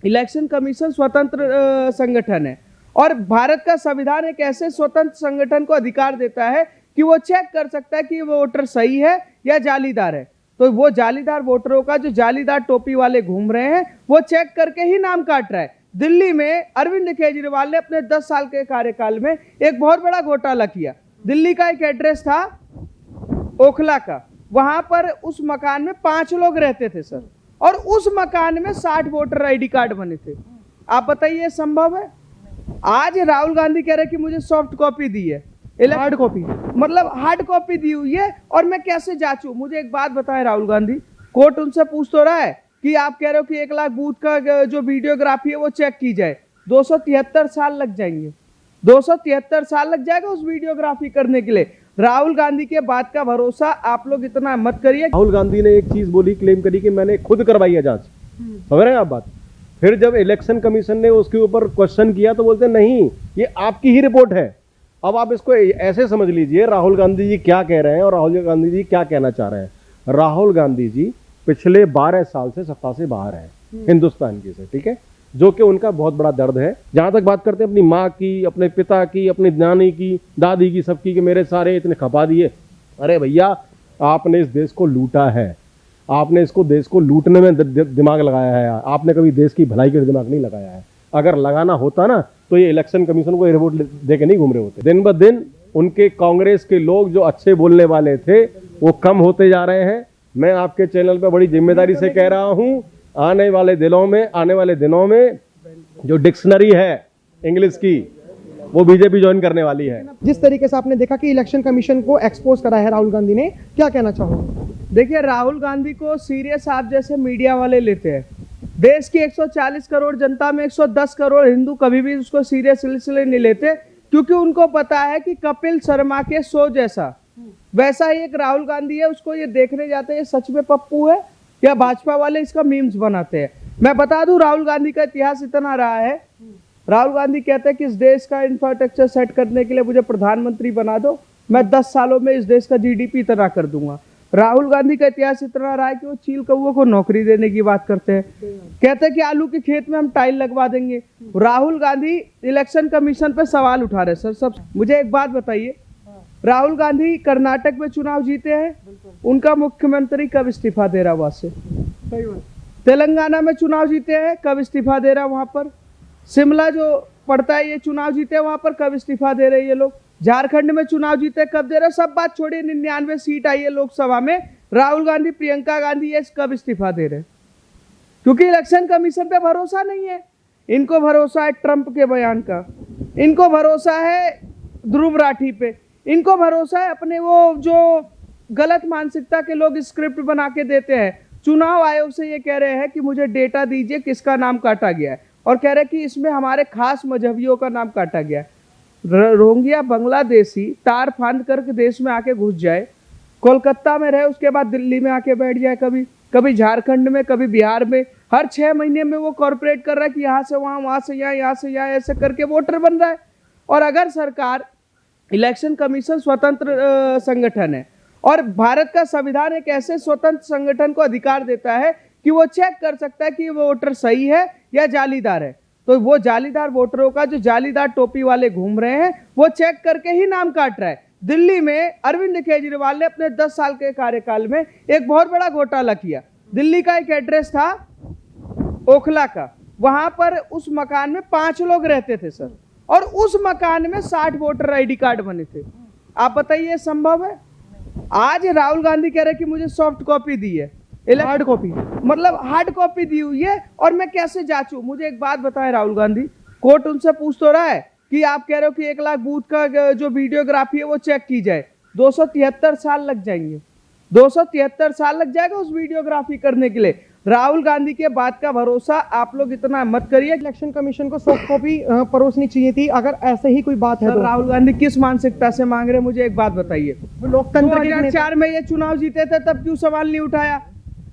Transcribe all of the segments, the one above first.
Election commission स्वतंत्र संगठन है और भारत का संविधान एक ऐसे स्वतंत्र संगठन को अधिकार देता है कि वो चेक कर सकता है कि वो वोटर सही है या जालीदार है। तो वो जालीदार वोटरों का, जो जालीदार टोपी वाले घूम रहे हैं, वो चेक करके ही नाम काट रहा है। दिल्ली में अरविंद केजरीवाल ने अपने 10 साल के कार्यकाल में एक बहुत बड़ा घोटाला किया। दिल्ली का एक एड्रेस था ओखला का, वहां पर उस मकान में 5 लोग रहते थे सर, और उस मकान में 60 वोटर आईडी कार्ड बने थे। आप बताइए संभव है? आज राहुल गांधी कह रहे कि मुझे सॉफ्ट कॉपी दी है, हार्ड कॉपी, मतलब हार्ड कॉपी दी हुई है, और मैं कैसे जांचूं? मुझे एक बात बताएं राहुल गांधी, कोर्ट उनसे पूछ तो रहा है कि आप कह रहे हो कि 1 लाख बूथ का जो वीडियोग्राफी है वो चेक की जाए। 273 साल लग जाएंगे, 273 साल लग जाएगा उस वीडियोग्राफी करने के लिए। राहुल गांधी के बात का भरोसा आप लोग इतना मत करिए। राहुल गांधी ने एक चीज बोली, क्लेम करी कि मैंने खुद करवाई है जांच, समझ रहे हैं आप बात। फिर जब इलेक्शन कमीशन ने उसके ऊपर क्वेश्चन किया तो बोलते नहीं, ये आपकी ही रिपोर्ट है। अब आप इसको ऐसे समझ लीजिए, राहुल गांधी जी क्या कह रहे हैं और राहुल गांधी जी क्या कहना चाह रहे हैं। राहुल गांधी जी पिछले 12 साल से सत्ता से बाहर हैं हिंदुस्तान की से, ठीक है, जो कि उनका बहुत बड़ा दर्द है। जहां तक बात करते हैं अपनी माँ की, अपने पिता की, अपनी नानी की, दादी की, सबकी, कि मेरे सारे इतने खपा दिए। अरे भैया, आपने इस देश को लूटा है, आपने इसको देश को लूटने में दिमाग लगाया है, आपने कभी देश की भलाई के दिमाग नहीं लगाया है। अगर लगाना होता ना तो ये इलेक्शन कमीशन को रिपोर्ट दे के नहीं घूम रहे होते। दिन ब दिन उनके कांग्रेस के लोग जो अच्छे बोलने वाले थे वो कम होते जा रहे हैं। मैं आपके चैनल पे बड़ी जिम्मेदारी से कह रहा हूं, आने वाले दिनों में जो डिक्शनरी है इंग्लिश की, वो बीजेपी ज्वाइन करने वाली है। जिस तरीके से आपने देखा कि इलेक्शन कमीशन को एक्सपोज करा है राहुल गांधी ने, क्या कहना चाहोगे? देखिए, राहुल गांधी को सीरियस आप जैसे मीडिया वाले लेते हैं। देश की 140 करोड़ जनता में 110 करोड़ हिंदू कभी भी उसको सीरियस इसलिए नहीं लेते क्योंकि उनको पता है कि कपिल शर्मा के शो जैसा वैसा ही एक राहुल गांधी है, उसको ये देखने जाते हैं सच में पप्पू है या भाजपा वाले इसका मीम्स बनाते हैं। मैं बता दूं, राहुल गांधी का इतिहास इतना रहा है। राहुल गांधी कहते हैं कि इस देश का इंफ्रास्ट्रक्चर सेट करने के लिए मुझे प्रधानमंत्री बना दो, मैं 10 सालों में इस देश का जीडीपी इतना कर दूंगा। राहुल गांधी का इतिहास इतना रहा है कि वो चील कौओं को नौकरी देने की बात करते हैं, कहते हैं कि आलू के खेत में हम टाइल लगवा देंगे। राहुल गांधी इलेक्शन कमीशन पे सवाल उठा रहे सर। सब मुझे एक बात बताइए, राहुल गांधी कर्नाटक में चुनाव जीते हैं, उनका मुख्यमंत्री कब इस्तीफा दे रहा वहां से? तेलंगाना में चुनाव जीते हैं, कब इस्तीफा दे रहा वहां पर? शिमला जो पड़ता है ये चुनाव जीते हैं, वहां पर कब इस्तीफा दे रहे ये लोग? झारखंड में चुनाव जीते, कब दे रहे? सब बात छोड़िए, 99 सीट आई है लोकसभा में, राहुल गांधी, प्रियंका गांधी ये कब इस्तीफा दे रहे? क्योंकि इलेक्शन कमीशन पे भरोसा नहीं है। इनको भरोसा है ट्रंप के बयान का, इनको भरोसा है ध्रुव राठी पे, इनको भरोसा है अपने वो जो गलत मानसिकता के लोग स्क्रिप्ट बना के देते हैं। चुनाव आयोग से ये कह रहे हैं कि मुझे डेटा दीजिए किसका नाम काटा गया है, और कह रहे हैं कि इसमें हमारे खास मजहबियों का नाम काटा गया है। रोहिंग्या बांग्लादेशी तार फांद करके देश में आके घुस जाए, कोलकाता में रहे, उसके बाद दिल्ली में आके बैठ जाए, कभी झारखंड में, कभी बिहार में, हर 6 महीने में वो कॉर्पोरेट कर रहा है कि यहाँ से वहाँ, वहाँ से यहाँ, यहाँ से यहाँ, ऐसे करके वोटर बन रहा है। और अगर सरकार, इलेक्शन कमीशन स्वतंत्र संगठन है और भारत का संविधान एक ऐसे स्वतंत्र संगठन को अधिकार देता है कि वो चेक कर सकता है कि वो वोटर सही है या जालीदार है। तो वो जालीदार वोटरों का, जो जालीदार टोपी वाले घूम रहे हैं, वो चेक करके ही नाम काट रहा है। दिल्ली में अरविंद केजरीवाल ने अपने 10 साल के कार्यकाल में एक बहुत बड़ा घोटाला किया। दिल्ली का एक एड्रेस था ओखला का, वहां पर उस मकान में 5 लोग रहते थे सर, और उस मकान में 60 वोटर आईडी कार्ड बने थे। आप बताइए संभव है? आज राहुल गांधी कह रहे कि मुझे सॉफ्ट कॉपी दी है, हार्ड कॉपी, मतलब हार्ड कॉपी दी हुई है, और मैं कैसे जांचूं? मुझे एक बात बताएं राहुल गांधी, कोर्ट उनसे पूछ तो रहा है कि आप कह रहे हो कि 1 लाख बूथ का जो वीडियोग्राफी है वो चेक की जाए। 273 साल लग जाएंगे, 273 साल लग जाएगा उस वीडियोग्राफी करने के लिए। राहुल गांधी के बात का भरोसा आप लोग इतना मत करिए। इलेक्शन कमीशन को सॉफ्ट कॉपी परोसनी चाहिए थी, अगर ऐसे ही कोई बात है तो। राहुल गांधी किस मानसिकता से मांग रहे, मुझे एक बात बताइए। लोकतंत्र 2004 में ये चुनाव जीते थे, तब क्यों सवाल नहीं उठाया?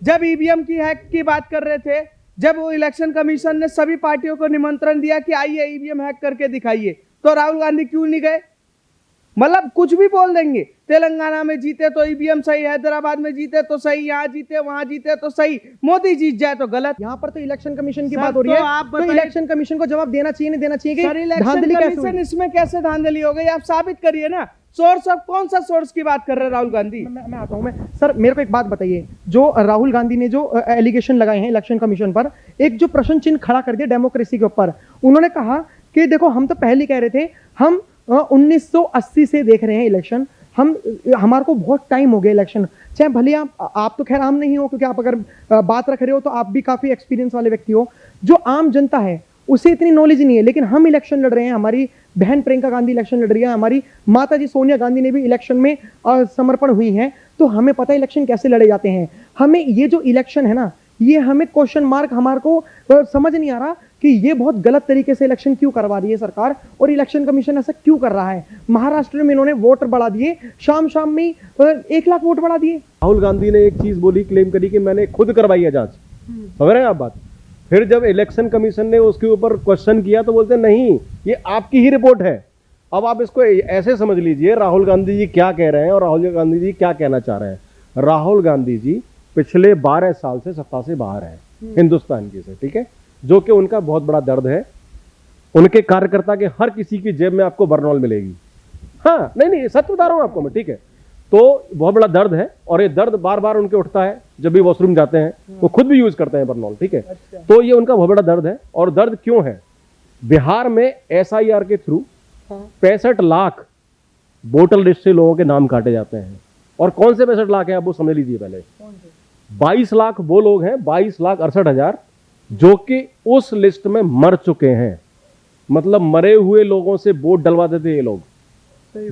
जब ईवीएम की हैक की बात कर रहे थे, जब वो इलेक्शन कमीशन ने सभी पार्टियों को निमंत्रण दिया कि आइए ईवीएम हैक करके दिखाइए, तो राहुल गांधी क्यों नहीं गए? मतलब कुछ भी बोल देंगे, तेलंगाना में जीते तो ईवीएम सही, हैदराबाद में जीते तो सही, यहाँ जीते वहां जीते तो सही, मोदी जीत जाए तो गलत। यहाँ पर तो इलेक्शन कमीशन की सर, बात हो रही है, तो आप तो बताइए- इलेक्शन कमीशन को जवाब देना चाहिए नहीं देना चाहिए सर, कि इलेक्शन धांधली कैसे कमीशन हुई? इसमें कैसे धांधली हो गई, आप साबित करिए ना। सोर्स ऑफ कौन सा सोर्स की बात कर रहे हैं राहुल गांधी? मैं आता हूं। मैं सर, मेरे को एक बात बताइए, जो राहुल गांधी ने जो एलिगेशन लगाए हैं इलेक्शन कमीशन पर, एक जो प्रश्न चिन्ह खड़ा कर दिया डेमोक्रेसी के ऊपर, उन्होंने कहा कि देखो हम तो पहले ही कह रहे थे, हम 1980 से देख रहे हैं इलेक्शन, हमारे को बहुत टाइम हो गया इलेक्शन, चाहे भले आप तो खैर आम नहीं हो, क्योंकि आप अगर बात रख रहे हो तो आप भी काफी एक्सपीरियंस वाले व्यक्ति हो, जो आम जनता है उसे इतनी नॉलेज नहीं है, लेकिन हम इलेक्शन लड़ रहे हैं, हमारी बहन प्रियंका गांधी इलेक्शन लड़ रही है, हमारी माता जी सोनिया गांधी ने भी इलेक्शन में समर्पण हुई है, तो हमें पता है इलेक्शन कैसे लड़े जाते हैं। हमें ये जो इलेक्शन है ना, ये हमें क्वेश्चन मार्क, हमारे को समझ नहीं आ रहा कि ये बहुत गलत तरीके से इलेक्शन क्यों करवा रही है सरकार, और इलेक्शन कमीशन ऐसा क्यों कर रहा है। महाराष्ट्र में इन्होंने वोट बढ़ा दिए, शाम शाम में 1 लाख वोट बढ़ा दिए। राहुल गांधी ने एक चीज बोली, क्लेम करी कि मैंने खुद करवाई है जांच, समझ रहे हैं आप बात। फिर जब इलेक्शन कमीशन ने उसके ऊपर क्वेश्चन किया तो बोलते नहीं, ये आपकी ही रिपोर्ट है। अब आप इसको ऐसे समझ लीजिए, राहुल गांधी जी क्या कह रहे हैं और राहुल गांधी जी क्या कहना चाह रहे हैं। राहुल गांधी जी पिछले 12 साल से सत्ता से बाहर है हिंदुस्तान की से, ठीक है, जो कि उनका बहुत बड़ा दर्द है। उनके कार्यकर्ता के हर किसी की जेब में आपको बरनौल मिलेगी। हाँ, नहीं सच बता रहा हूं आपको मैं, ठीक है। तो बहुत बड़ा दर्द है, और ये दर्द बार बार उनके उठता है जब भी वॉशरूम जाते हैं, वो खुद भी यूज करते हैं बरनौल, ठीक है। तो ये उनका बहुत बड़ा दर्द है। और दर्द क्यों है? बिहार में SIR के थ्रू 65 लाख वोटर लिस्ट से लोगों के नाम काटे जाते हैं। और कौन से 65 लाख हैं आप वो समझ लीजिए पहले। 22 लाख वो लोग हैं, 22,68,000 जो कि उस लिस्ट में मर चुके हैं, मतलब मरे हुए लोगों से वोट डलवाते थे ये लोग।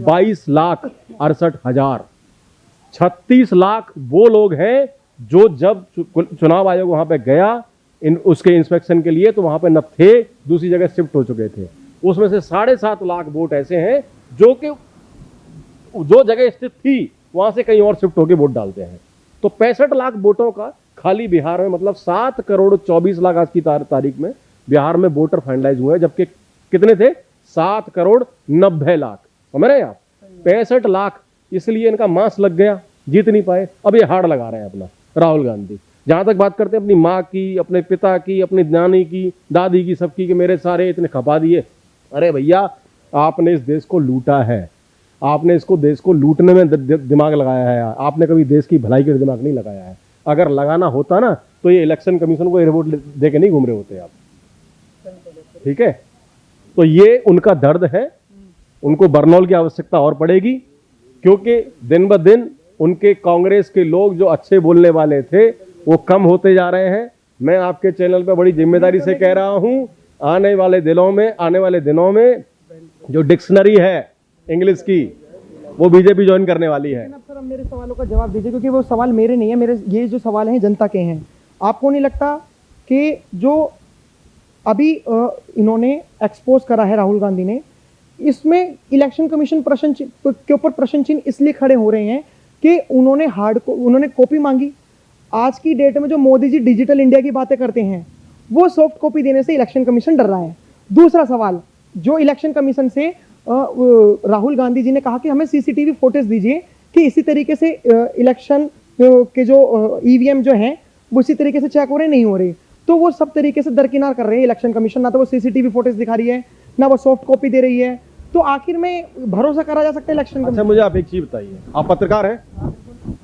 22,68,000। 36 लाख वो लोग हैं जो जब चुनाव आयोग वहां पे गया उसके इंस्पेक्शन के लिए, तो वहां पे न थे, दूसरी जगह शिफ्ट हो चुके थे। उसमें से 7.5 लाख वोट ऐसे हैं जो कि जो जगह स्थित थी वहां से कहीं और शिफ्ट होकर वोट डालते हैं। तो 65 लाख वोटों का खाली बिहार में, मतलब 7,24,00,000 आज की तारीख में बिहार में वोटर फाइनलाइज हुए हैं, जबकि कितने थे? 7,90,00,000। समझ रहे हैं आप? 65 लाख। इसलिए इनका मांस लग गया, जीत नहीं पाए। अब ये हाड़ लगा रहे हैं अपना राहुल गांधी। जहां तक बात करते हैं अपनी माँ की, अपने पिता की, अपनी नानी की, दादी की, सबकी, कि मेरे सारे इतने खपा दिए। अरे भैया, आपने इस देश को लूटा है, आपने इसको देश को लूटने में दिमाग लगाया है, आपने कभी देश की भलाई के दिमाग नहीं लगाया है। अगर लगाना होता ना तो ये इलेक्शन कमीशन को रिपोर्ट दे के नहीं घूम रहे होते आप, ठीक है। तो ये उनका दर्द है, उनको बरनौल की आवश्यकता और पड़ेगी, क्योंकि दिन ब दिन उनके कांग्रेस के लोग जो अच्छे बोलने वाले थे वो कम होते जा रहे हैं। मैं आपके चैनल पर बड़ी जिम्मेदारी से कह रहा हूं, आने वाले दिनों में जो डिक्शनरी है इंग्लिश की, वो बीजेपी ज्वाइन करने वाली है। अब सर, अब मेरे सवालों का जवाब दीजिए, क्योंकि वो सवाल मेरे नहीं है, मेरे ये जो सवाल हैं जनता के हैं। आपको नहीं लगता कि जो अभी इन्होंने एक्सपोज करा है राहुल गांधी ने, इसमें इलेक्शन कमीशन प्रश्न के ऊपर प्रश्न चिन्ह इसलिए खड़े हो रहे हैं कि उन्होंने कॉपी मांगी। आज की डेट में जो मोदी जी डिजिटल इंडिया की बातें करते हैं, वो सॉफ्ट कॉपी देने से इलेक्शन कमीशन डर रहा है। दूसरा सवाल, जो इलेक्शन कमीशन से राहुल गांधी जी ने कहा कि हमें CCTV फुटेज दीजिए कि इसी तरीके से इलेक्शन के जो EVM जो हैं वो इसी तरीके से चेक हो रहे नहीं हो रहे, तो वो सब तरीके से दरकिनार कर रहे हैं इलेक्शन कमीशन। ना तो वो CCTV फुटेज दिखा रही है, ना वो सॉफ्ट कॉपी दे रही है, तो आखिर में भरोसा करा जा सकता है इलेक्शन अच्छा, मुझे आप एक चीज बताइए, आप पत्रकार हैं,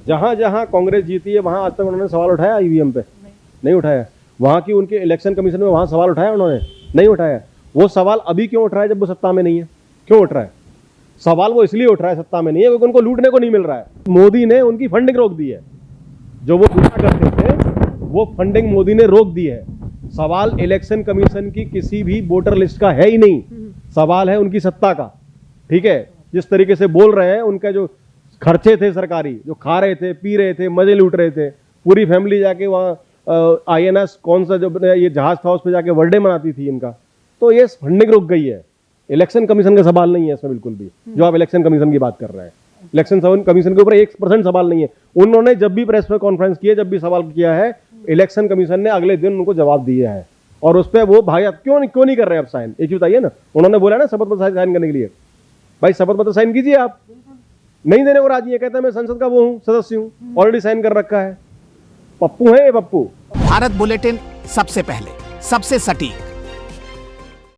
जहां जहां कांग्रेस जीती है वहां आज तक उन्होंने सवाल उठाया EVM पे? नहीं उठाया। वहां की उनके इलेक्शन कमीशन में वहां सवाल उठाया उन्होंने? नहीं उठाया। वो सवाल अभी क्यों उठ रहा है जब वो सत्ता में नहीं है? क्यों उठ रहा है सवाल? वो इसलिए उठ रहा है सत्ता में नहीं है क्योंकि उनको लूटने को नहीं मिल रहा है। मोदी ने उनकी फंडिंग रोक दी है, जो वो लूटा करते थे वो फंडिंग मोदी ने रोक दी है। सवाल इलेक्शन कमीशन की किसी भी वोटर लिस्ट का है ही नहीं, सवाल है उनकी सत्ता का, ठीक है। जिस तरीके से बोल रहे हैं, उनका जो खर्चे थे सरकारी, जो खा रहे थे, पी रहे थे, मजे लूट रहे थे, पूरी फैमिली जाके वहाँ INS कौन सा जो ये जहाज था उस पर जाके बर्थडे मनाती थी इनका, तो ये फंडिंग रुक गई है। इलेक्शन कमीशन का सवाल नहीं है इसमें बिल्कुल भी, जो आप इलेक्शन कमीशन की बात कर रहे हैं। इलेक्शन कमीशन के ऊपर 1% सवाल नहीं है। उन्होंने जब भी प्रेस में कॉन्फ्रेंस किया, जब भी सवाल किया है, इलेक्शन कमीशन ने अगले दिन उनको जवाब दिया है, और उस पर वो भाई आप क्यों नहीं कर रहे हैं अब साइन? एक बताइए ना, उन्होंने बोला ना शपथ पर साइन करने के लिए, भाई शपथ पत्र साइन कीजिए आप। नहीं देने को राजी है, कहता है मैं संसद का वो हूँ, सदस्य हूँ, ऑलरेडी साइन कर रखा है। पप्पू है ये पप्पू। भारत बुलेटिन सबसे पहले, सबसे सटीक,